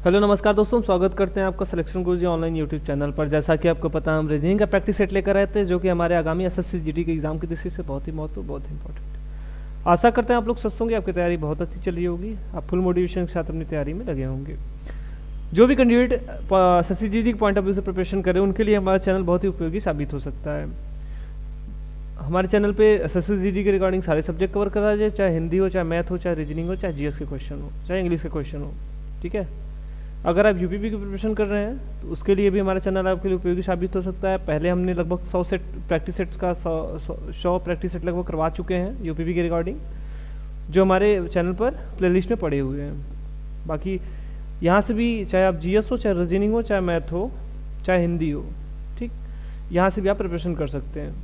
Hello नमस्कार दोस्तों, स्वागत करते हैं आपका सिलेक्शन गुरुजी ऑनलाइन यूट्यूब चैनल पर। जैसा कि आपको पता है, हम रीजनिंग का प्रैक्टिस सेट लेकर आए थे, जो कि हमारे आगामी एसएससी जीडी के एग्जाम की दृष्टि से बहुत ही महत्वपूर्ण, बहुत इंपॉर्टेंट। आशा करते हैं आप लोग स्वस्थ होंगे, आपकी तैयारी बहुत अच्छी चली होगी, आप फुल मोटिवेशन के साथ अपनी तैयारी में लगे होंगे। जो भी कैंडिडेट एसएससी जीडी के पॉइंट ऑफ व्यू से प्रिपरेशन करें, उनके लिए हमारा चैनल बहुत ही उपयोगी साबित हो सकता है। हमारे चैनल पे एसएससी जीडी के रिगार्डिंग सारे सब्जेक्ट कवर करा जाए, चाहे हिंदी हो, चाहे मैथ हो, चाहे रीजनिंग हो, चाहे जीएस के क्वेश्चन हो, चाहे इंग्लिश के क्वेश्चन हो। ठीक है, अगर आप यूपीपी की प्रिपरेशन कर रहे हैं तो उसके लिए भी हमारा चैनल आपके लिए उपयोगी साबित हो सकता है। पहले हमने लगभग 100 सेट प्रैक्टिस सेट्स का 100 प्रैक्टिस सेट लगभग करवा चुके हैं यूपीपी के रिगार्डिंग, जो हमारे चैनल पर प्लेलिस्ट में पड़े हुए हैं। बाकी यहाँ से भी, चाहे आप जीएस हो, चाहे रीजनिंग हो, चाहे मैथ हो, चाहे हिंदी हो, ठीक, यहाँ से भी आप प्रिपरेशन कर सकते हैं।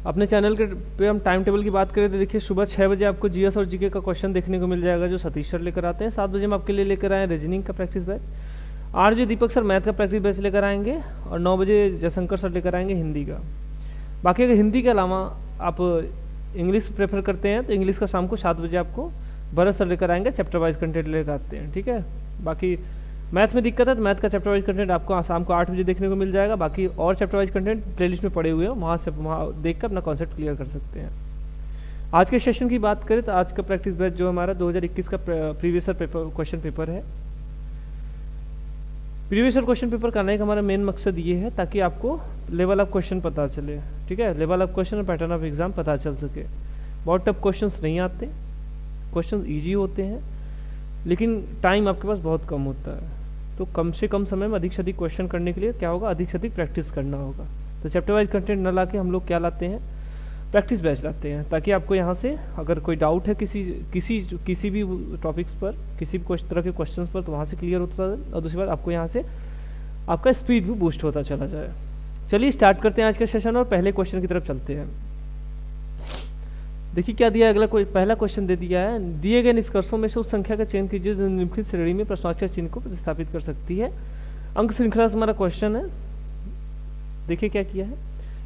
अपने चैनल के पे हम टाइम टेबल की बात करें तो देखिए, सुबह 6 बजे आपको जीएस और जीके का क्वेश्चन देखने को मिल जाएगा, जो सतीश सर लेकर आते हैं। 7 बजे हम आपके लिए लेकर आए रीजनिंग का प्रैक्टिस बैच। 8 बजे दीपक सर मैथ का प्रैक्टिस बैच लेकर आएंगे, और 9 बजे जयशंकर सर लेकर आएंगे हिंदी का। बाकी अगर हिंदी के अलावा आप इंग्लिश प्रेफर करते हैं तो इंग्लिश का शाम को 7 बजे आपको भरत सर लेकर आएंगे, चैप्टर वाइज कंटेंट लेकर आते हैं। ठीक है, बाकी मैथ में दिक्कत है तो मैथ का चैप्टर वाइज कंटेंट आपको शाम को 8 बजे देखने को मिल जाएगा। बाकी और चैप्टर वाइज कंटेंट प्लेलिस्ट में पड़े हुए हैं, वहाँ देख कर अपना कॉन्सेप्ट क्लियर कर सकते हैं। आज के सेशन की बात करें तो आज का प्रैक्टिस बैच जो हमारा 2021 का प्रीवियस ईयर क्वेश्चन पेपर है। प्रीवियस ईयर क्वेश्चन पेपर करने का हमारा मेन मकसद ये है ताकि आपको लेवल ऑफ क्वेश्चन पता चले। ठीक है, लेवल ऑफ क्वेश्चन और पैटर्न ऑफ एग्जाम पता चल सके। बहुत टफ क्वेश्चन नहीं आते, क्वेश्चन ईजी होते हैं, लेकिन टाइम आपके पास बहुत कम होता है। तो कम से कम समय में अधिक से अधिक क्वेश्चन करने के लिए क्या होगा, अधिक से अधिक प्रैक्टिस करना होगा। तो चैप्टर वाइज कंटेंट न लाके हम लोग क्या लाते हैं, प्रैक्टिस बैच लाते हैं, ताकि आपको यहाँ से अगर कोई डाउट है किसी भी टॉपिक्स पर, किसी भी तरह के क्वेश्चन पर, तो वहाँ से क्लियर होता है। और दूसरी बात, आपको यहाँ से आपका स्पीड भी बूस्ट होता चला जाए। चलिए स्टार्ट करते हैं आज का सेशन और पहले क्वेश्चन की तरफ चलते हैं। देखिए क्या दिया है, अगला पहला क्वेश्चन दे दिया है, दिए गए निष्कर्षों में से उस संख्या का चयन कीजिए जो निम्नलिखित श्रेणी में प्रश्नवाचक चिन्ह को प्रतिस्थापित कर सकती है। अंक श्रृंखला से हमारा क्वेश्चन है। देखिए क्या किया है,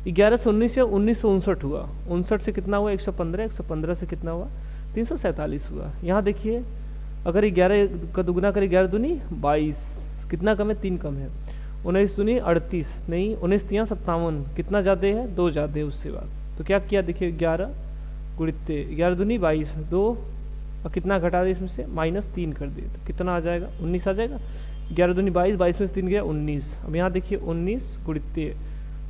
11 से 19 या 19 से 59 हुआ, 59 से कितना हुआ 115, 115 से कितना हुआ 347 हुआ। यहाँ देखिए, अगर 11 का दुगुना करें 11 दूनी 22, कितना कम है 3 कम है। 19 दूनी 38, नहीं 19 3 57, कितना ज़्यादा है 2 ज़्यादा है उससे बाद। तो क्या किया, देखिए 11 गुणित 11 दूनी 22, 2 और कितना घटा दे इसमें से -3 कर दे, तो कितना आ जाएगा 19 आ जाएगा। 11 दूनी 22, 22 में से 3 गया 19। अब यहाँ देखिए 19 गुणित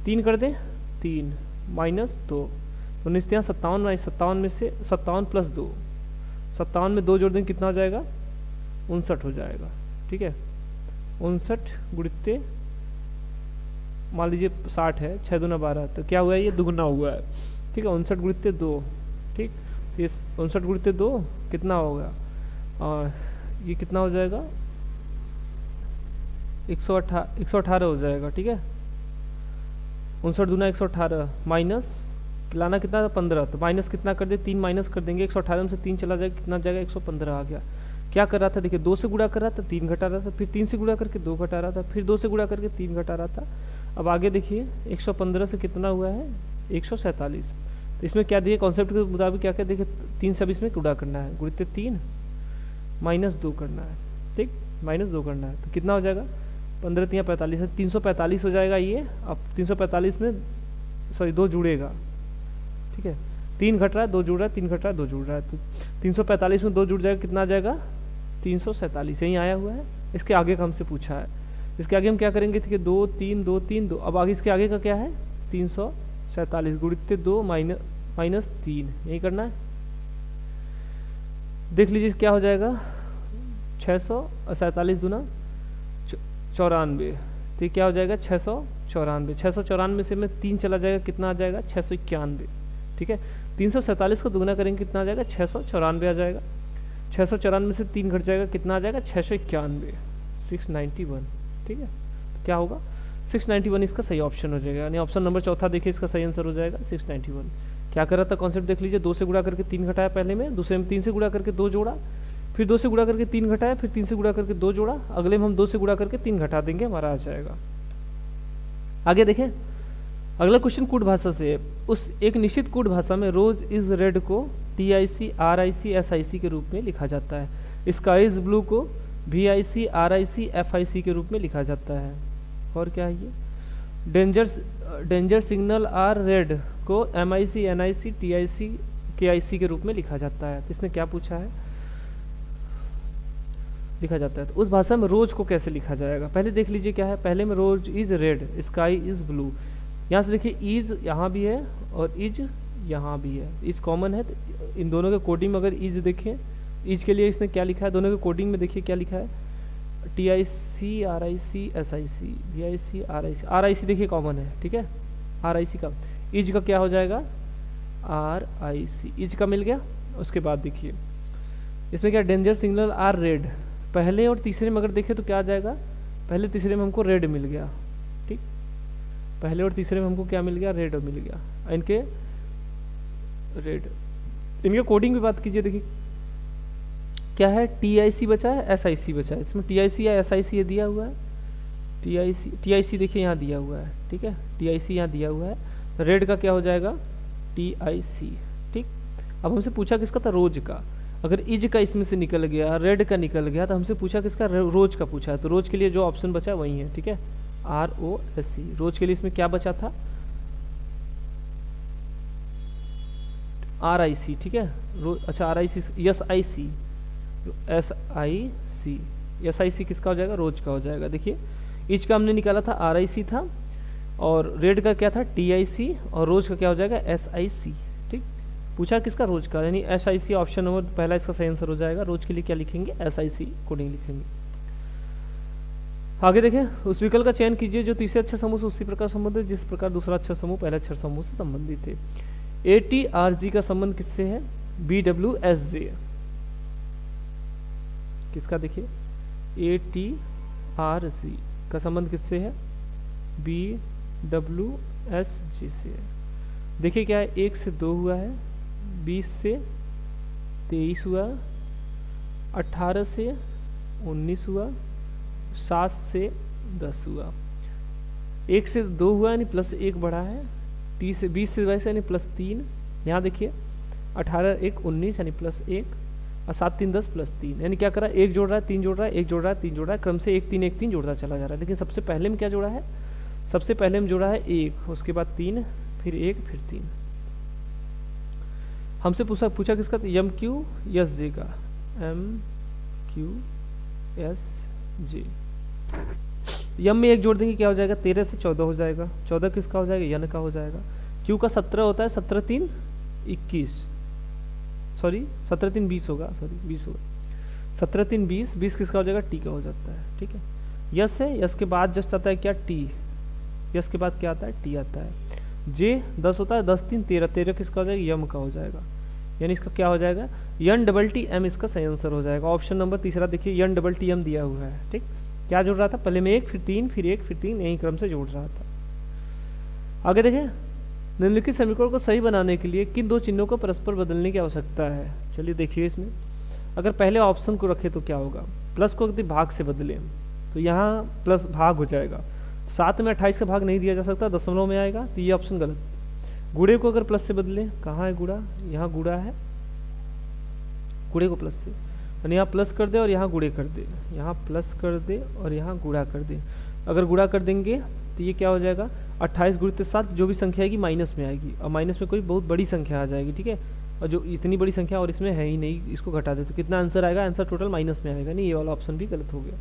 3 कर दें 3 -2, 19 3 57, 57 में से 57 + 2, 57 में 2 जोड़ दें कितना हो जाएगा 59 हो जाएगा। ठीक है, 59 गुणित मान लीजिए 60 है, 6 दूना 12, तो क्या हुआ है, ये दुगुना हुआ है। ठीक है, 59 गुणित 2, ठीक, ये 59 गुणित 2 कितना होगा, ये कितना हो जाएगा 118 हो जाएगा। ठीक है, 59 दूना 118, माइनस लाना कितना था 15, तो माइनस कितना कर दे 3 माइनस कर देंगे, 118 में से 3 चला जाएगा, कितना जाएगा 115 आ गया। क्या कर रहा था, देखिए 2 से गुणा कर रहा था 3 घटा रहा था, फिर 3 से गुणा करके 2 घटा रहा था, फिर 2 से गुणा करके 3 घटा रहा था। अब आगे देखिए 115 से कितना हुआ है 147। तो इसमें क्या दिए, कॉन्सेप्ट के मुताबिक क्या क्या देखिए, 3 सब इसमें गुणा करना है, गुणित 3 -2 करना है। ठीक, -2 करना है, तो कितना हो जाएगा 15 3 45 है, 345 हो जाएगा ये। अब 345 में सॉरी 2 जुड़ेगा। ठीक है, 3 घट रहा है 2 जुड़ रहा है, 3 घट रहा है 2 जुड़ रहा है, तो 345 में 2 जुड़ जाएगा, कितना आ जाएगा 347। यहीं आया हुआ है। इसके आगे का हमसे पूछा है, इसके आगे हम क्या करेंगे, ठीक है 2 3 2 3 2। अब आगे इसके आगे का क्या है 347 गुणित 2 -3, यही करना है। देख लीजिए क्या हो जाएगा 647 दूना 94, ठीक, क्या हो जाएगा 694। 694 से में 3 चला जाएगा, कितना आ जाएगा 691। ठीक है, 347 को दुगना करेंगे कितना आ जाएगा 694 आ जाएगा। 694 में से 3 घट जाएगा, कितना आ जाएगा 691, 691। ठीक है, तो क्या होगा 691 इसका सही ऑप्शन हो जाएगा, यानी ऑप्शन नंबर चौथा देखिए इसका सही आंसर हो जाएगा 691। क्या कर रहा था कॉन्सेप्ट देख लीजिए, 2 से गुणा करके 3 घटाया पहले में, दूसरे में 3 से गुणा करके 2 जोड़ा, फिर 2 से गुणा करके 3 घटाया, फिर 3 से गुणा करके 2 जोड़ा, अगले में हम 2 से गुणा करके 3 घटा देंगे, हमारा आ जाएगा। आगे देखें, अगला क्वेश्चन कूट भाषा से है। उस एक निश्चित कूट भाषा में रोज इज रेड को TIC RIC SIC के रूप में लिखा जाता है। स्काई इज ब्लू को VIC RIC FIC के रूप में लिखा जाता है। और क्या है ये? डेंजर सिग्नल आर रेड को MIC NIC TIC KIC के रूप में लिखा जाता है। तो इसने क्या पूछा है? लिखा जाता है। तो उस भाषा में रोज को कैसे लिखा जाएगा? पहले देख लीजिए क्या है। पहले में rose is red, sky is blue. यहाँ से देखिए इज यहाँ भी है और इज यहाँ भी है, इज कॉमन है। तो इन दोनों के कोडिंग में अगर इज देखें, इज के लिए इसने क्या लिखा है, दोनों के कोडिंग में देखिए क्या लिखा है, TIC RIC SIC VIC RIC देखिए कॉमन है, ठीक है। RIC का इज का क्या हो जाएगा? RIC, इज का मिल गया। उसके बाद देखिए इसमें क्या, डेंजर सिग्नल आर रेड। पहले और तीसरे में अगर देखें तो क्या आ जाएगा? पहले तीसरे में हमको रेड मिल गया, ठीक। पहले और तीसरे में हमको क्या मिल गया? रेड मिल गया। इनके रेड, इनके कोडिंग की बात कीजिए, देखिए क्या है, TIC बचा है, SIC बचा है। इसमें TIC या SIC ये दिया हुआ है। TIC देखिए यहाँ दिया हुआ है, ठीक है। TIC यहाँ दिया हुआ है। रेड का क्या हो जाएगा? TIC, ठीक। अब हमसे पूछा किसका था? रोज का। अगर इज का इसमें से निकल गया, रेड का निकल गया, तो हमसे पूछा किसका? रोज का पूछा है। तो रोज के लिए जो ऑप्शन बचा वही है, ठीक है, ROSC। रोज के लिए इसमें क्या बचा था? RIC, ठीक है। अच्छा RIC, SIC, SIC किसका हो जाएगा? रोज का हो जाएगा। देखिए इच का हमने निकाला था, RIC था, और रेड का क्या था? TIC, और रोज का क्या हो जाएगा? SIC, ठीक। पूछा किसका? रोज का, यानी SIC ऑप्शन नंबर पहला इसका सही आंसर हो जाएगा। रोज के लिए क्या लिखेंगे? SIC कोडिंग लिखेंगे। आगे देखें, उस विकल्प का चयन कीजिए जो तीसरे अक्षर समूह से उसी प्रकार संबंधित जिस प्रकार दूसरा अक्षर समूह पहले अक्षर समूह से संबंधित है। ATRG का संबंध किससे है? BWSJ। किसका? देखिए ATRG का संबंध किससे है? BWSJ से है। देखिए क्या है, 1 से 2 हुआ है, 20 से 23 हुआ, 18 से 19 हुआ, 7 से 10 हुआ। 1 से 2 हुआ यानी +1 बढ़ा है, 20 से 22 यानी +3। यहाँ देखिए 18 1 19 यानी +1, और 7 3 10 +3, यानी क्या कर रहा है? 1 जोड़ रहा है, 3 जोड़ रहा है, 1 जोड़ रहा है, 3 जोड़ रहा है, क्रम से 1 3 1 3 जोड़ता चला जा रहा है। लेकिन सबसे पहले में क्या जोड़ा है? सबसे पहले में जोड़ा है 1, उसके बाद 3, फिर 1, फिर 3। हमसे पूछा किसका? MQSJ का, MQSJ। यम में 1 जोड़ देंगे क्या हो जाएगा? 13 से 14 हो जाएगा। 14 किसका हो जाएगा? यन का हो जाएगा। क्यू का 17 होता है, 17 3 21, सॉरी 17 3 20 होगा, सॉरी 20 होगा। 17 3 20, 20 किसका हो जाएगा? टी का हो जाता है, ठीक है। यस है, यस के बाद जस्ट आता है क्या? टी। यस के बाद क्या आता है? टी आता है। जे 10 होता है, 10 3 13, 13 किसका हो जाएगा? यम का हो जाएगा, यानी इसका क्या हो जाएगा? YNTTM इसका सही आंसर हो जाएगा। ऑप्शन नंबर तीसरा देखिए, YNTTM दिया हुआ है, ठीक। क्या जोड़ रहा था? पहले में 1, फिर 3, फिर 1, फिर 3, यही क्रम से जोड़ रहा था। आगे देखें, निम्नलिखित समीकरण को सही बनाने के लिए किन 2 चिन्हों को परस्पर बदलने की आवश्यकता है? चलिए देखिए, इसमें अगर पहले ऑप्शन को रखें तो क्या होगा? प्लस को यदि भाग से बदलें तो यहाँ प्लस भाग हो जाएगा। 7 में 28 का भाग नहीं दिया जा सकता, दशमलव में आएगा, तो ये ऑप्शन गलत। गुड़े को अगर प्लस से बदलें, कहाँ है गुड़ा? यहाँ गुड़ा है, गुड़े को प्लस से, यानी यहाँ प्लस कर दे और यहाँ गुड़े कर दे, यहाँ प्लस कर दे और यहाँ गुड़ा कर दे। अगर गुड़ा कर देंगे तो ये क्या हो जाएगा? 28 गुणित 7, जो भी संख्या आएगी माइनस में आएगी, और माइनस में कोई बहुत बड़ी संख्या आ जाएगी, ठीक है। और जो इतनी बड़ी संख्या और इसमें है ही नहीं, इसको घटा दे तो कितना आंसर आएगा? आंसर टोटल माइनस में आएगा, नहीं, ये वाला ऑप्शन भी गलत हो गया।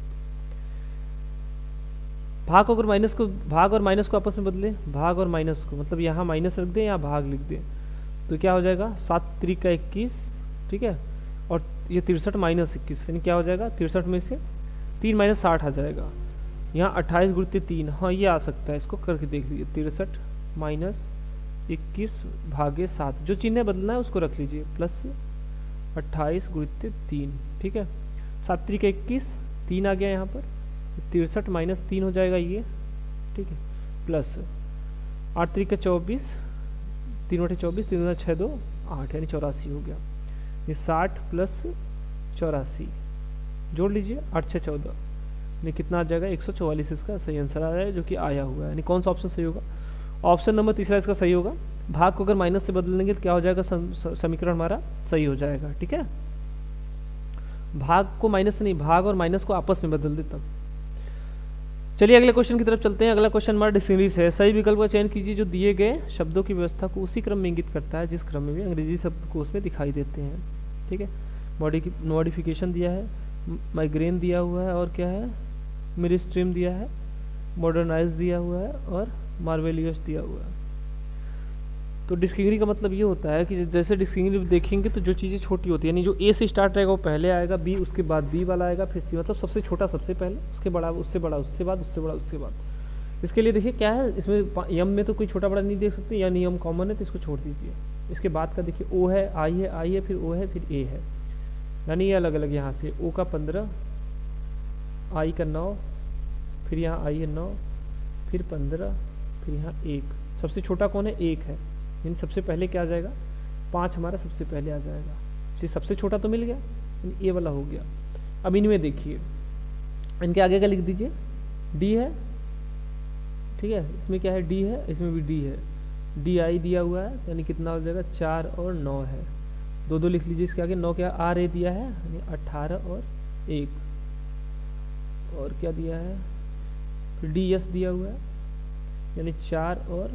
भाग और माइनस को आपस में बदले, भाग और माइनस को, मतलब यहाँ माइनस रख दें या भाग लिख दें, तो क्या हो जाएगा? 7 3 का 21, ठीक है, और ये 63 माइनस 21, यानी क्या हो जाएगा? 63 में से 3 माइनस 60 आ जाएगा। यहाँ 28 गुणित 3, हाँ ये आ सकता है, इसको करके देख लीजिए। 63 माइनस 21 भागे 7, जो चिन्ह बदलना है उसको रख लीजिए, प्लस 28 गुणित 3, ठीक है। 7 3 का 21, 3 आ गया यहाँ पर, 63 माइनस 3 हो जाएगा ये, ठीक है, प्लस 8 3 का 24, 3 बटे 24, 3 6 2 8, यानी 84 हो गया। ये 60 प्लस 84 जोड़ लीजिए, 8 6 14, यानी कितना आ जाएगा? 144 इसका सही आंसर आ रहा है, जो कि आया हुआ है। यानी कौन सा ऑप्शन सही होगा? ऑप्शन नंबर तीसरा इसका सही होगा। भाग को अगर माइनस से बदल देंगे तो क्या हो जाएगा? समीकरण हमारा सही हो जाएगा, ठीक है। भाग को माइनस से नहीं, भाग और माइनस को आपस में बदल दे तब। चलिए अगले क्वेश्चन की तरफ चलते हैं। अगला क्वेश्चन हमारा डिक्शनरी से है। सही विकल्प का चयन कीजिए जो दिए गए शब्दों की व्यवस्था को उसी क्रम में इंगित करता है जिस क्रम में भी अंग्रेजी शब्द को उसमें दिखाई देते हैं। ठीक है, मॉडिफिकेशन दिया है, माइग्रेन दिया हुआ है, और क्या है, मिरिस्ट्रीम दिया है, मॉडर्नाइज दिया हुआ है, और मार्वेलियस दिया हुआ है। तो डिक्शनरी का मतलब ये होता है कि जैसे डिक्शनरी देखेंगे तो जो चीज़ें छोटी होती है, यानी जो ए से स्टार्ट रहेगा वो पहले आएगा, बी उसके बाद बी वाला आएगा, फिर सी, मतलब सबसे छोटा सबसे पहले, उसके बड़ा उससे बड़ा उससे बाद, उससे बड़ा उसके बाद। इसके लिए देखिए क्या है, इसमें यम में तो कोई छोटा बड़ा नहीं देख सकते, या नियम कॉमन है तो इसको छोड़ दीजिए। इसके बाद का देखिए ओ है, आई है, फिर ओ है, फिर ए है, यानी ये अलग अलग। यहाँ से ओ का 15, आई का 9, फिर यहाँ आई है 9, फिर 15, फिर यहाँ 1। सबसे छोटा कौन है, 1 है, यानी सबसे पहले क्या आ जाएगा, 5 हमारा सबसे पहले आ जाएगा। जी सबसे छोटा तो मिल गया, यानी ए वाला हो गया। अब इनमें देखिए, इनके आगे का लिख दीजिए, डी है, ठीक है, इसमें क्या है, डी है, इसमें भी डी है, डी आई दिया हुआ है, यानी कितना हो जाएगा, 4 और 9 है, 2 लिख लीजिए इसके आगे। 9 क्या, आर ए दिया है, यानी 18 और 1, और क्या दिया है, फिर डी एस दिया हुआ है, यानी 4 और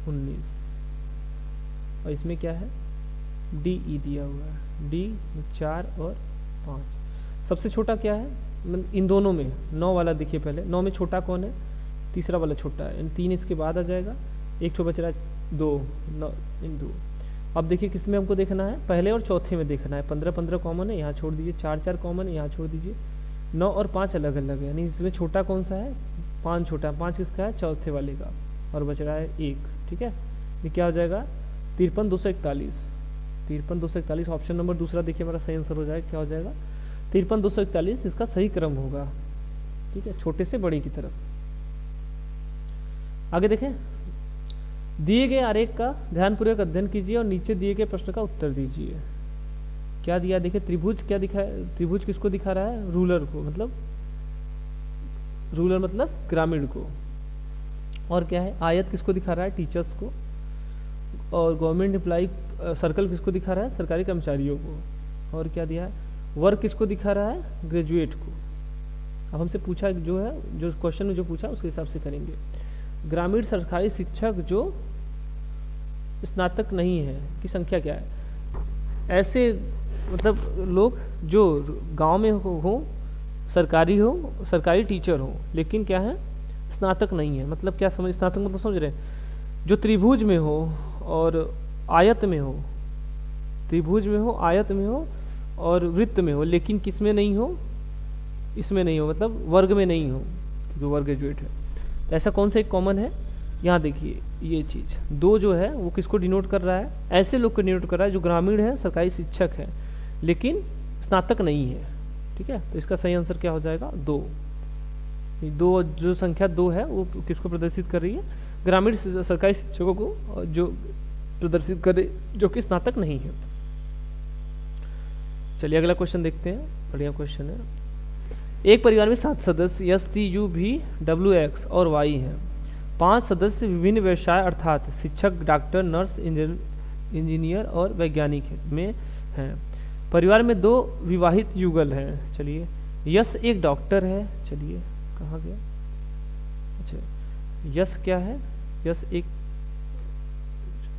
19, और इसमें क्या है, डी ई दिया हुआ है, डी 4 और 5। सबसे छोटा क्या है इन दोनों में, 9 वाला देखिए पहले, 9 में छोटा कौन है, तीसरा वाला छोटा है, यानी 3 इसके बाद आ जाएगा, एक ठो बच रहा है 2, 9 इन 2। अब देखिए किस में हमको देखना है, पहले और चौथे में देखना है। 15 कॉमन है, यहाँ छोड़ दीजिए, 4 कॉमन है, यहाँ छोड़ दीजिए, 9 और 5 अलग अलग है, यानी इसमें छोटा कौन सा है, 5 छोटा, 5 किसका है, चौथे वाले का, और बच रहा है 1। ठीक है, ये क्या हो जाएगा, 53,241, 53,241 ऑप्शन नंबर दूसरा देखिए हमारा सही आंसर हो जाएगा, क्या हो जाएगा, 53,241 इसका सही क्रम होगा। ठीक है, छोटे से बड़े की तरफ। आगे देखें, दिए गए आरेख का ध्यानपूर्वक अध्ययन कीजिए और नीचे दिए गए प्रश्न का उत्तर दीजिए। क्या दिया, देखिए त्रिभुज क्या दिखा है, त्रिभुज किसको दिखा रहा है, रूलर को, मतलब रूलर मतलब ग्रामीण को, और क्या है, आयत किसको दिखा रहा है, टीचर्स को, और गवर्नमेंट एम्प्लॉय सर्कल किसको दिखा रहा है, सरकारी कर्मचारियों को, और क्या दिया है, वर्क किसको दिखा रहा है, ग्रेजुएट को। अब हमसे पूछा जो है, जो क्वेश्चन में जो पूछा उसके हिसाब से करेंगे। ग्रामीण सरकारी शिक्षक जो स्नातक नहीं है की संख्या क्या है, ऐसे मतलब लोग जो गांव में हो, सरकारी टीचर हो, लेकिन क्या है, स्नातक नहीं है। मतलब क्या समझ, स्नातक मतलब समझ रहे हैं, जो त्रिभुज में हो और आयत में हो, त्रिभुज में हो, आयत में हो और वृत्त में हो, लेकिन किस में नहीं हो, इसमें नहीं हो, मतलब वर्ग में नहीं हो, जो वर्ग ग्रेजुएट है। तो ऐसा कौन सा एक कॉमन है, यहाँ देखिए ये चीज़ 2 जो है वो किसको डिनोट कर रहा है, ऐसे लोग को डिनोट कर रहा है जो ग्रामीण है, सरकारी शिक्षक है, लेकिन स्नातक नहीं है। ठीक है, तो इसका सही आंसर क्या हो जाएगा, 2 जो संख्या 2 है वो किसको प्रदर्शित कर रही है, ग्रामीण सरकारी शिक्षकों को, जो प्रदर्शित करे जो कि स्नातक नहीं है। चलिए अगला क्वेश्चन देखते हैं, बढ़िया क्वेश्चन है। एक परिवार में 7 सदस्य एस टी यू भी डब्ल्यू एक्स और वाई हैं। 5 सदस्य विभिन्न व्यवसाय अर्थात शिक्षक, डॉक्टर, नर्स, इंजीनियर और वैज्ञानिक में हैं। परिवार में 2 विवाहित युगल हैं। चलिए, यश एक डॉक्टर है, चलिए कहाँ गया, अच्छा यश क्या है, यश एक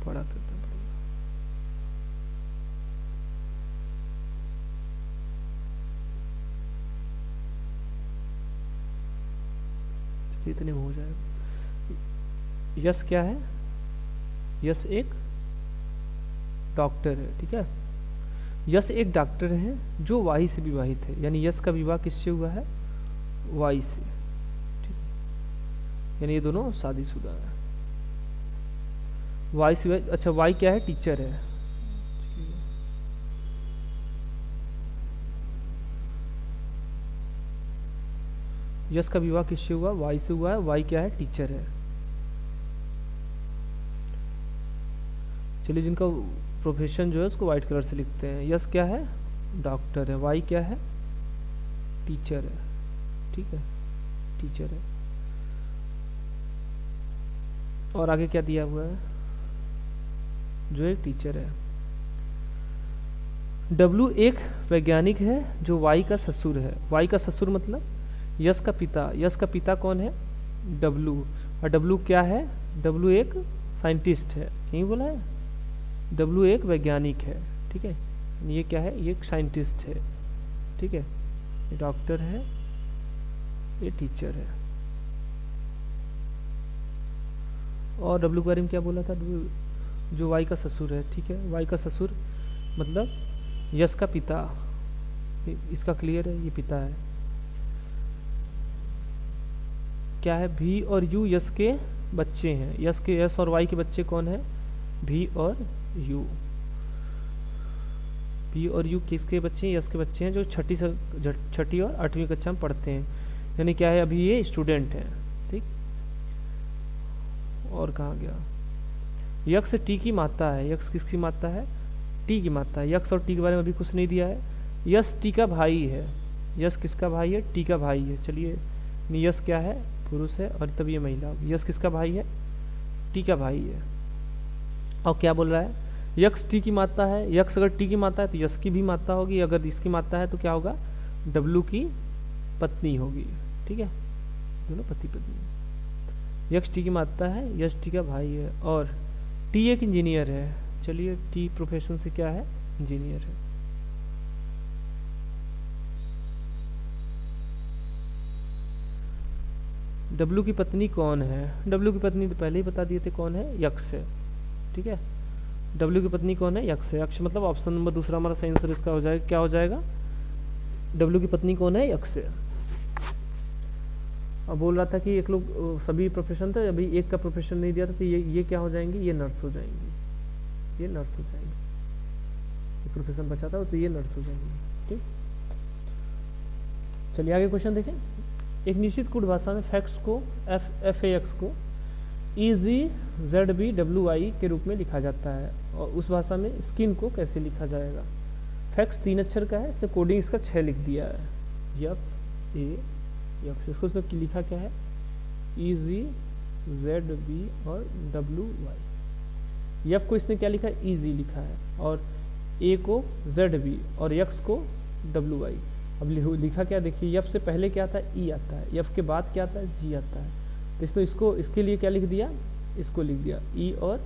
पढ़ा करता पड़ेगा, चलिए इतने में हो जाएगा। यश क्या है, यश एक डॉक्टर है। ठीक है, यश एक डॉक्टर है जो वाई से विवाहित है, यानी यश का विवाह किससे हुआ है, वाई से। ठीक है, यानी ये दोनों शादीशुदा है, वाई से। अच्छा वाई क्या है, टीचर है। यश का विवाह किससे हुआ, वाई से हुआ है, वाई क्या है, टीचर है। चलिए, जिनका प्रोफेशन जो है उसको व्हाइट कलर से लिखते हैं। यश क्या है, डॉक्टर है, वाई क्या है, टीचर है। ठीक है, टीचर है। और आगे क्या दिया हुआ है, जो एक टीचर है। डब्लू एक वैज्ञानिक है जो वाई का ससुर है। वाई का ससुर मतलब यश का पिता। यश का पिता कौन है? डब्लू। और डब्लू क्या है? डब्लू एक साइंटिस्ट है, यही बोला है। डब्लू एक वैज्ञानिक है, ठीक है। ये क्या है? ये एक साइंटिस्ट है, ठीक है। ये डॉक्टर है, ये टीचर है। और डब्लू के बारे में क्या बोला था? जो वाई का ससुर है, ठीक है। वाई का ससुर मतलब यश का पिता। इसका क्लियर है, ये पिता है। क्या है? भी और यू यश के बच्चे हैं। यश और वाई के बच्चे कौन है? भी और यू। भी और यू किसके बच्चे हैं? यश के बच्चे हैं, जो छठी और 8वीं कक्षा में पढ़ते हैं। यानी क्या है? अभी ये स्टूडेंट हैं, ठीक। और कहाँ गया? यक्ष टी की माता है। यक्ष किसकी माता है? टी की माता है। यक्ष और टी के बारे में अभी कुछ नहीं दिया है। यश टी का भाई है। यश किसका भाई है? टी का भाई है। चलिए, यश क्या है? पुरुष है, और तब ये महिला होगी। यश किसका भाई है? टी का भाई है। और क्या बोल रहा है? यक्ष टी की माता है। यक्ष अगर टी की माता है तो यश की भी माता होगी। अगर इसकी माता है तो क्या होगा? डब्लू की पत्नी होगी, ठीक है। दोनों पति पत्नी। यक्ष टी की माता है, यश टी का भाई है, और टी एक इंजीनियर है। चलिए, टी प्रोफेशन से क्या है? इंजीनियर है। डब्लू की पत्नी कौन है? डब्लू की पत्नी तो पहले ही बता दिए थे, कौन है? यक्ष है, ठीक है। डब्लू की पत्नी कौन है? यक्ष है। यक्ष मतलब ऑप्शन नंबर दूसरा हमारा सही आंसर इसका हो जाएगा। क्या हो जाएगा? डब्लू की पत्नी कौन है? यक्ष है। अब बोल रहा था कि एक लोग सभी प्रोफेशन थे, अभी एक का प्रोफेशन नहीं दिया था, तो ये क्या हो जाएंगे? ये नर्स हो जाएंगी। ये नर्स हो जाएंगे। प्रोफेशन बचा था तो ये नर्स हो जाएंगे, ठीक। चलिए आगे क्वेश्चन देखें। एक निश्चित कोड भाषा में फैक्ट्स को FAX को EZBWI के रूप में लिखा जाता है, और उस भाषा में स्किन को कैसे लिखा जाएगा? फैक्ट्स 3 अक्षर का है, इसने कोडिंग इसका 6 लिख दिया है। FAX, इसको उसने लिखा क्या है? EZB और WY। F को इसने क्या लिखा है? EZ लिखा है, और A को ZB और X को WY। अब लिखा क्या? देखिए, F से पहले क्या आता है? E आता है। F के बाद क्या आता है? G आता है। तो इसको इसके लिए क्या लिख दिया? इसको लिख दिया E और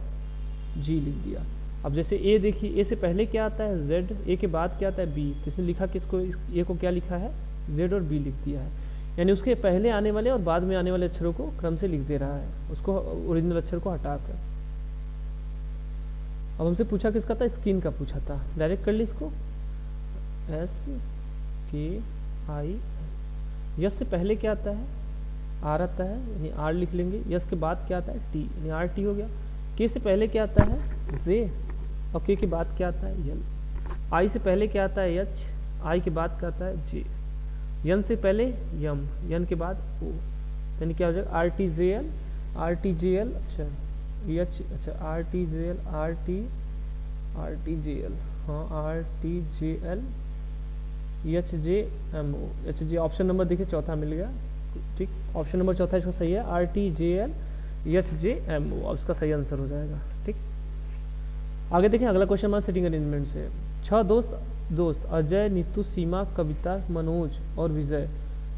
G लिख दिया। अब जैसे A देखिए, A से पहले क्या आता है? Z, A के बाद क्या आता है? B। तो इसने लिखा किसको? A को क्या लिखा है? Z और B लिख दिया है। यानी उसके पहले आने वाले और बाद में आने वाले अक्षरों को क्रम से लिख दे रहा है, उसको ओरिजिनल अक्षर को हटाकर। अब हमसे पूछा किसका था? स्किन का पूछा था। डायरेक्ट कर ली इसको, SKI। यस से पहले क्या आता है? आर आता है, यानी आर लिख लेंगे। यस के बाद क्या आता है? टी, यानी आर टी हो गया। के से पहले क्या आता है? जे, और के के बाद क्या आता है? यल। आई से पहले क्या आता है? एच, आई के बाद क्या आता है? जे। यन से पहले यम, यन के बाद ओ, यानी क्या हो जाएगा? R T J L, R T J L, अच्छा एच, अच्छा R T J L, R T J L, हाँ R T J L, H J M O. H J option number देखिए चौथा मिल गया, ठीक। ऑप्शन नंबर चौथा इसका सही है, R T J L H J M O, अब इसका सही आंसर हो जाएगा, ठीक। आगे देखें, अगला क्वेश्चन हमारा सिटिंग अरेंजमेंट से। 6 दोस्त अजय, नीतू, सीमा, कविता, मनोज और विजय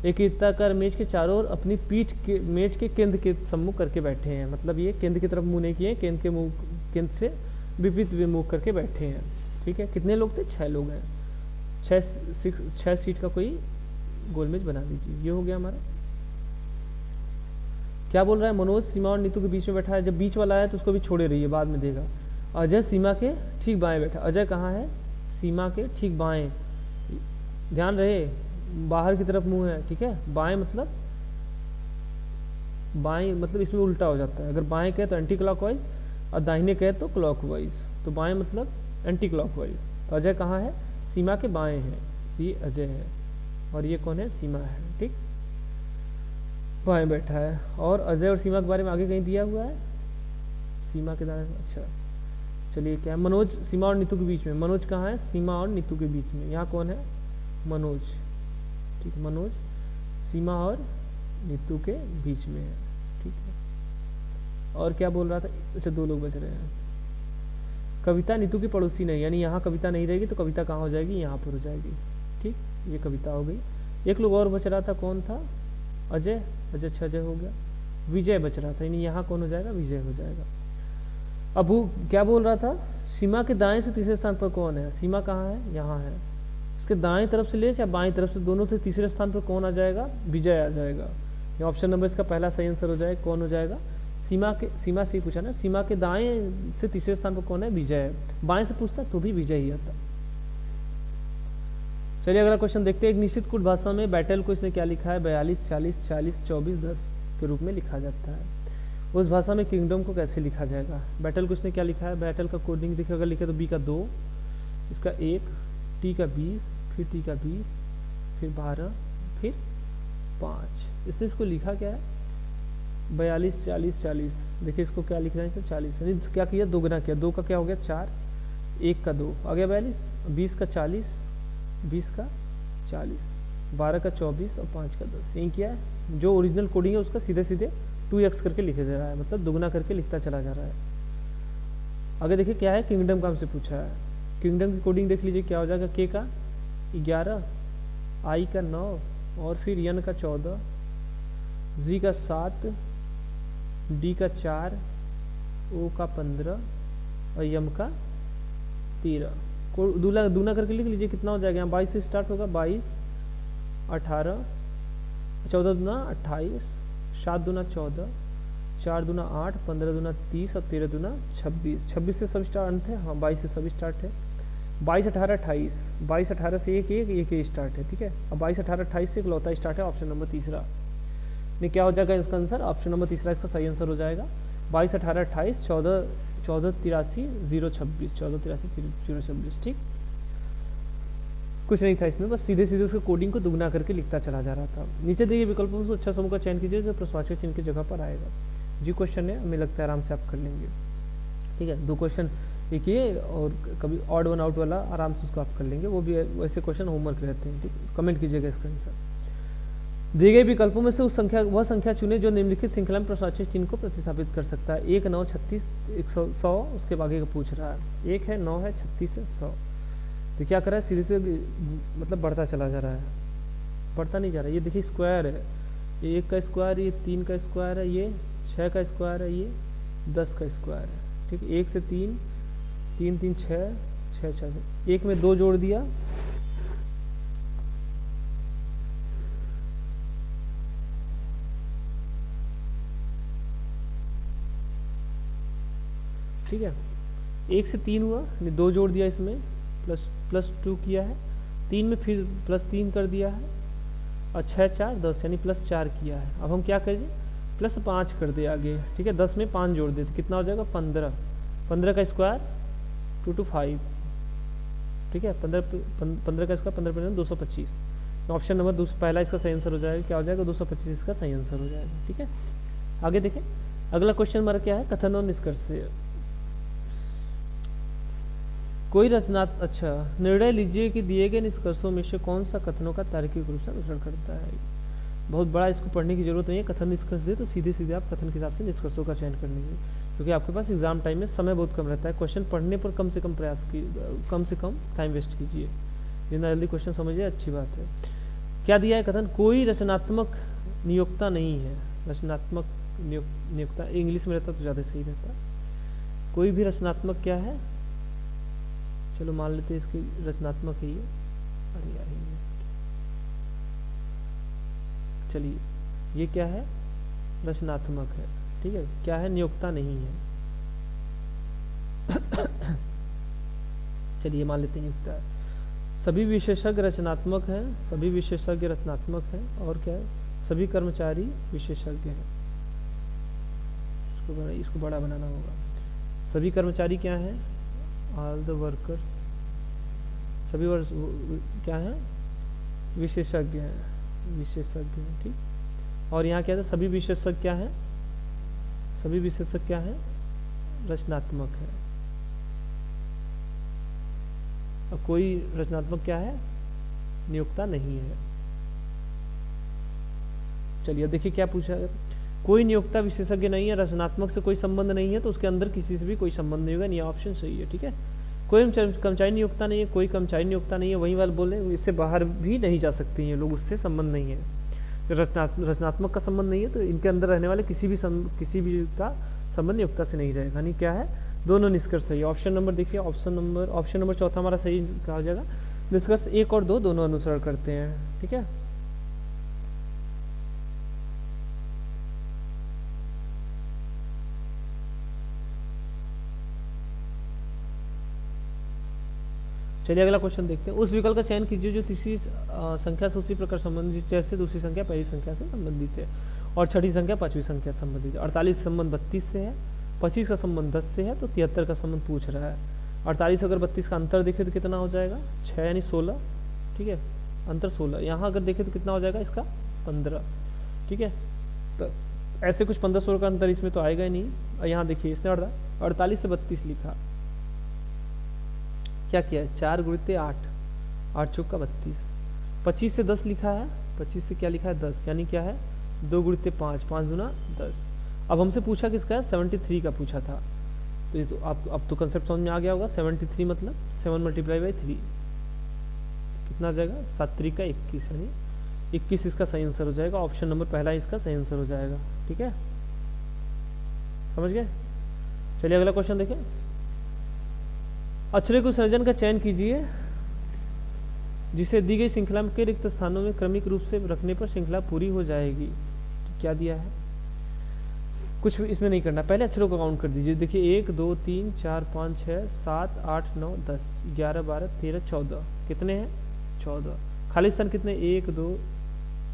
एक वृत्ताकार मेज के चारों ओर अपनी पीठ के मेज के केंद्र के सम्मुख करके बैठे हैं। मतलब ये केंद्र की तरफ मुंह नहीं किए, केंद्र से विपरीत विमुख करके बैठे हैं, ठीक है। कितने लोग थे? 6 लोग हैं। 6 सीट का कोई गोल मेज बना दीजिए। ये हो गया हमारा। क्या बोल रहा है? मनोज सीमा और नीतू के बीच में बैठा है। जब बीच वाला है तो उसको भी छोड़े रहिए, बाद में देगा। अजय सीमा के ठीक बाएं बैठा। अजय कहाँ है? सीमा के ठीक बाएं। ध्यान रहे, बाहर की तरफ मुंह है, ठीक है। बाएं मतलब इसमें उल्टा हो जाता है। अगर बाएं कहे तो एंटी क्लॉकवाइज, और दाहिने कहे तो क्लॉकवाइज। तो बाएं मतलब एंटी क्लॉकवाइज। तो अजय कहाँ है? सीमा के बाएं है, ये अजय है, और ये कौन है? सीमा है, ठीक। बाएं बैठा है। और अजय और सीमा के बारे में आगे कहीं दिया हुआ है? सीमा के दाएं, अच्छा चलिए क्या है? मनोज सीमा और नीतू के बीच में। मनोज कहाँ है? सीमा और नीतू के बीच में। यहाँ कौन है? मनोज, ठीक। मनोज सीमा और नीतू के बीच में है, ठीक है। और क्या बोल रहा था? अच्छा 2 लोग बच रहे हैं। कविता नीतू की पड़ोसी नहीं, यानी यहाँ कविता नहीं रहेगी तो कविता कहाँ हो जाएगी, यहाँ पर हो जाएगी। ठीक, ये कविता हो गई। एक लोग और बच रहा था, कौन था, अजय, अजय अजय हो गया। विजय बच रहा था, यानी यहाँ कौन हो जाएगा, विजय हो जाएगा। अब वो क्या बोल रहा था, सीमा के दाएं से तीसरे स्थान पर कौन है, सीमा कहाँ है, यहाँ है, उसके दाएं तरफ से ले चाहे बाएं तरफ से, दोनों से तीसरे स्थान पर कौन आ जाएगा, विजय आ जाएगा। ये ऑप्शन नंबर इसका पहला सही आंसर हो जाएगा, कौन हो जाएगा, सीमा से ही पूछा ना, सीमा के दाएं से तीसरे स्थान पर कौन है, विजय है। बाएं से पूछता तो भी विजय ही आता। चलिए अगला क्वेश्चन देखते हैं। एक निश्चित कूट भाषा में बैटल को इसने क्या लिखा है, 42, 40, 40, 24, 10 के रूप में लिखा जाता है। उस भाषा में किंगडम को कैसे लिखा जाएगा। बैटल को इसने क्या लिखा है, बैटल का कोडिंग देखिए, अगर लिखे तो बी का 2, इसका 1, टी का 20, फिर टी का 20, फिर 12, फिर 5। इसने इसको लिखा क्या है, 42, 40, 40। देखिए इसको क्या लिखना है, 40, यानी क्या किया, दोगुना किया, 2 का क्या हो गया 4, 1 का 2 आ गया 42, 20 का 40, 20 का 40, 12 का 24 और 5 का 10। यही क्या है, जो ओरिजिनल कोडिंग है उसका सीधे सीधे 2x करके लिखे जा रहा है, मतलब दुगना करके लिखता चला जा रहा है। आगे देखिए क्या है, किंगडम का हमसे पूछा है। किंगडम की कोडिंग देख लीजिए, क्या हो जाएगा, के का 11, आई का 9 और फिर एन का 14, जी का 7, डी का 4, ओ का 15 और यम का 13। दूना करके लिख लीजिए, कितना हो जाएगा, यहाँ 22 से स्टार्ट होगा, 22, 18, 14 दूना 28, 7 दूना 14, 4 दूना 8, 15 दूना 30 और 13 दूना 26। 26 से सब स्टार्ट अंत है, हाँ 22 से सब स्टार्ट है। 22, 18, 28, 22, 18 से एक स्टार्ट है, ठीक है। अब 22, 18, 28 से इकलौता स्टार्ट है, ऑप्शन नंबर तीसरा। नहीं क्या हो जाएगा इसका आंसर, ऑप्शन नंबर तीसरा इसका सही आंसर हो जाएगा। 22, 18, 28, 14, 83, 026, 14, 83, 026। ठीक, कुछ नहीं था इसमें, बस सीधे सीधे उसके कोडिंग को दुगना करके लिखता चला जा रहा था। नीचे दिए विकल्पों में अच्छा समूह का चयन कीजिए जो प्रश्नवाचक चिन्ह की जगह पर आएगा। जी क्वेश्चन है, हमें लगता है आराम से आप कर लेंगे। ठीक है, 2 क्वेश्चन एक ये और कभी ऑड वन आउट वाला, आराम से उसको आप कर लेंगे, वो भी वैसे क्वेश्चन होमवर्क रहते हैं। ठीक, कमेंट कीजिएगा इसका आंसर। दिए गए विकल्पों में से वह संख्या चुने जो निम्नलिखित श्रृंखला में प्रश्नवाचक चिन्ह को प्रतिस्थापित कर सकता है। 1, 9, 36, 100, उसके आगे का पूछ रहा है। 1 है, 9 है, 36 है, 100। तो क्या कर रहा है, सीधे से मतलब बढ़ता चला जा रहा है, बढ़ता नहीं जा रहा है। ये देखिए स्क्वायर है, 1 का स्क्वायर, ये 3 का स्क्वायर है, ये 6 का स्क्वायर है, ये 10 का स्क्वायर है। ठीक, 1 से 3, 3, 3, 6, 6, 6, 1 में 2 जोड़ दिया, ठीक है। 1 से 3 हुआ, 2 जोड़ दिया इसमें, प्लस 2 किया है, 3 में फिर +3 कर दिया है, और 6, 4, 10 यानी +4 किया है। अब हम क्या करेंगे, +5 कर दे आगे। ठीक है, 10 में 5 जोड़ देते, कितना हो जाएगा 15। 15 का स्क्वायर 2 to 5। ठीक है, 15 का स्क्वायर 15 225। ऑप्शन नंबर पहला इसका सही आंसर हो जाएगा, क्या हो जाएगा 225 इसका सही आंसर हो जाएगा। ठीक है, आगे देखें अगला क्वेश्चन हमारा क्या है, कथन और निष्कर्ष से। कोई रचनात्मक, अच्छा, निर्णय लीजिए कि दिए गए निष्कर्षों में से कौन सा कथनों का तार्किक रूप से अनुसरण करता है। बहुत बड़ा, इसको पढ़ने की जरूरत नहीं है। कथन निष्कर्ष दे तो सीधे सीधे आप कथन के हिसाब से निष्कर्षों का चयन कर लीजिए, क्योंकि आपके पास एग्जाम टाइम में समय बहुत कम रहता है। क्वेश्चन पढ़ने पर कम से कम टाइम वेस्ट कीजिए, जितना जल्दी क्वेश्चन समझिए अच्छी बात है। क्या दिया है कथन, कोई रचनात्मक नियोक्ता नहीं है। रचनात्मक नियोक्ता इंग्लिश में रहता तो ज़्यादा सही रहता। कोई भी रचनात्मक क्या है, चलो मान लेते हैं इसकी रचनात्मक है ये। अरे यार, चलिए ये क्या है, रचनात्मक है। ठीक है, क्या है, नियोक्ता नहीं है। चलिए मान लेते हैं नियोक्ता है। सभी विशेषज्ञ रचनात्मक हैं, सभी विशेषज्ञ रचनात्मक हैं, और क्या है, सभी कर्मचारी विशेषज्ञ हैं। इसको बड़ा बनाना होगा। सभी कर्मचारी क्या हैं, ऑल द वर्कर्स, सभी क्या हैं, विशेषज्ञ हैं, विशेषज्ञ हैं। ठीक, और यहाँ क्या है, सभी विशेषज्ञ क्या हैं, सभी विशेषज्ञ क्या हैं, रचनात्मक है। और कोई रचनात्मक क्या है, नियोक्ता नहीं है। चलिए देखिए क्या पूछा है, कोई नियोक्ता विशेषज्ञ नहीं है, रचनात्मक से कोई संबंध नहीं है, तो उसके अंदर किसी से भी कोई संबंध नहीं होगा, ये ऑप्शन सही है। ठीक है, कोई कर्मचारी नियोक्ता नहीं है, कोई कर्मचारी नियोक्ता नहीं है, वही वाले बोले इससे बाहर भी नहीं जा सकते हैं लोग, उससे संबंध नहीं है। रचनात्मक का संबंध नहीं है, तो इनके अंदर रहने वाले किसी भी का संबंध नियोक्ता से नहीं रहेगा। नहीं क्या है, दोनों निष्कर्ष सही है। ऑप्शन नंबर देखिए, ऑप्शन नंबर चौथा हमारा सही कहा हो जाएगा। निष्कर्ष 1 और 2 दोनों अनुसरण करते हैं। ठीक है, चलिए अगला क्वेश्चन देखते हैं। उस विकल्प का चयन कीजिए जो तीसरी संख्या से उसी प्रकार संबंधित जैसे दूसरी संख्या पहली संख्या से संबंधित है और छठी संख्या पांचवी संख्या से संबंधित है। 48 संबंध 32 से है, 25 का संबंध 10 से है, तो 73 का संबंध पूछ रहा है। 48 अगर 32 का अंतर देखे तो कितना हो जाएगा, 6 यानी 16। ठीक है, अंतर 16। यहाँ अगर देखे तो कितना हो जाएगा इसका, 15। ठीक है, तो ऐसे कुछ 15-16 का अंतर इसमें तो आएगा ही नहीं। और यहाँ देखिए इसने 48 से 32 लिखा, क्या किया है, 4 गुणित 8, 8 चौक का 32। 25 से 10 लिखा है, 25 से क्या लिखा है, 10, यानी क्या है, 2 गुणित 5, 5 दूना 10। अब हमसे पूछा किसका है, 73 का पूछा था। तो ये तो अब तो कंसेप्ट समझ में आ गया होगा। 73 मतलब 7 मल्टीप्लाई बाई 3 कितना आ जाएगा, 7 3 का 21, यानी 21 इसका सही आंसर हो जाएगा। ऑप्शन नंबर पहला इसका सही आंसर हो जाएगा। ठीक है, समझ गए। चलिए अगला क्वेश्चन देखें। अक्षरों के संयोजन का चयन कीजिए जिसे दी गई श्रृंखला के रिक्त स्थानों में क्रमिक रूप से रखने पर श्रृंखला पूरी हो जाएगी। क्या दिया है, कुछ इसमें नहीं करना, पहले अक्षरों को काउंट कर दीजिए। देखिए 1 2 3 4 5 6 7 8 9 10 11 12 13 14, कितने हैं, 14। खाली स्थान कितने, 1 2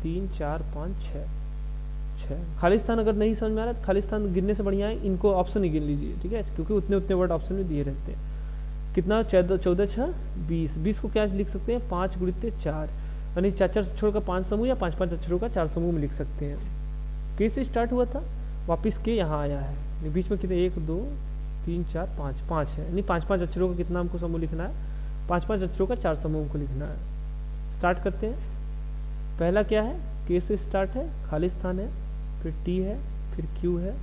3 4 5 6 6। खाली स्थान अगर नहीं समझ में आ रहा है, खाली स्थान गिनने से बढ़िया है इनको ऑप्शन ही गिन लीजिए। ठीक है, क्योंकि उतने वर्ड ऑप्शन में दिए रहते हैं। कितना, 14 6 20। 20 को क्या लिख सकते हैं, 5 गुणित 4, यानी 4 अक्षरों का 5 समूह या 5 अक्षरों का 4 समूह में लिख सकते हैं। के से स्टार्ट हुआ था, वापस के यहाँ आया है, बीच में कितने, 1 2 3 4 5 5 है, यानी 5 अक्षरों का कितना हमको समूह लिखना है, 5 अक्षरों का 4 समूह को लिखना है। स्टार्ट करते हैं। पहला क्या है, के से स्टार्ट है, खाली स्थान है, फिर टी है, फिर क्यू है,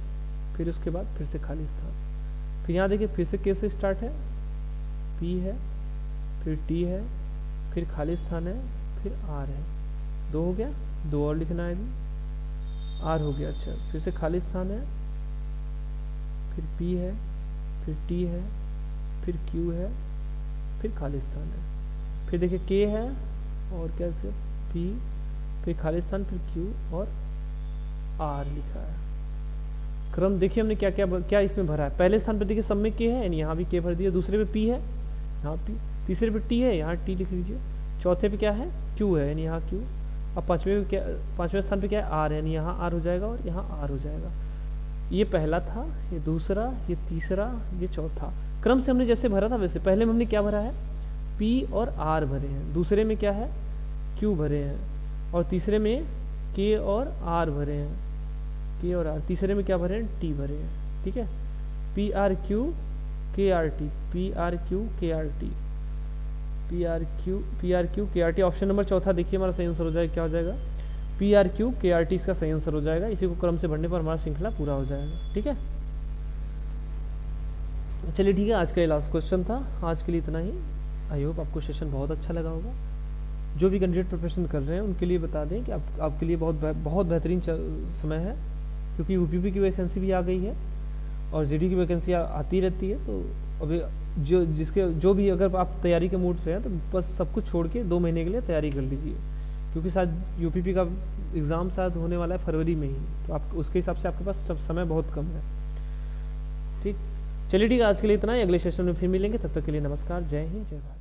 फिर उसके बाद फिर से खाली स्थान। फिर यहाँ देखिए फिर से के से स्टार्ट है, पी है, फिर टी है, फिर खाली स्थान है, फिर आर है। 2 हो गया, 2 और लिखना है अभी, आर हो गया। अच्छा, फिर से खाली स्थान है, फिर पी है, फिर टी है, फिर क्यू है, फिर खाली स्थान है। फिर देखिए के है और क्या है, पी, फिर खाली स्थान, फिर क्यू और आर लिखा है। क्रम देखिए हमने क्या क्या क्या इसमें भरा है। पहले स्थान पर देखिए सब में के है, यानी यहाँ भी के भर दिया। दूसरे पे पी है, यहाँ पी। तीसरे पे टी है, यहाँ टी लिख लीजिए। चौथे पे क्या है, क्यू है, यानी यहाँ क्यू। अब पांचवें स्थान पे क्या है, आर है, यानी यहाँ आर हो जाएगा और यहाँ आर हो जाएगा। ये पहला था, ये दूसरा, ये तीसरा, ये चौथा। क्रम से हमने जैसे भरा था वैसे। पहले में हमने क्या भरा है, पी और आर भरे हैं। दूसरे में क्या है, क्यू भरे हैं। और तीसरे में के और आर भरे हैं, के और आर। तीसरे में क्या भरे हैं, टी भरे हैं। ठीक है, P R Q K R T, P R Q K R T, P R Q K R T. Option number चौथा देखिए हमारा सही आंसर हो जाएगा, क्या हो जाएगा, P R Q K R T इसका सही आंसर हो जाएगा। इसी को क्रम से भरने पर हमारा श्रृंखला पूरा हो जाएगा। ठीक है, चलिए ठीक है, आज का ये लास्ट क्वेश्चन था। आज के लिए इतना ही। आई होप आपको सेशन बहुत अच्छा लगा होगा। जो भी कैंडिडेट प्रिपरेशन कर रहे हैं उनके लिए बता दें कि आपके लिए बहुत बेहतरीन समय है, क्योंकि यूपीपी की वैकेंसी भी आ गई है और जीडी की वैकेंसी आती रहती है। तो अभी जो भी अगर आप तैयारी के मूड से हैं तो बस सब कुछ छोड़ के 2 महीने के लिए तैयारी कर लीजिए, क्योंकि शायद यूपीपी का एग्ज़ाम शायद होने वाला है फरवरी में ही। तो आप उसके हिसाब से आपके पास समय बहुत कम है। ठीक, चलिए ठीक है, आज के लिए इतना ही। अगले सेशन में फिर मिलेंगे, तब तक के लिए नमस्कार, जय हिंद, जय भारत।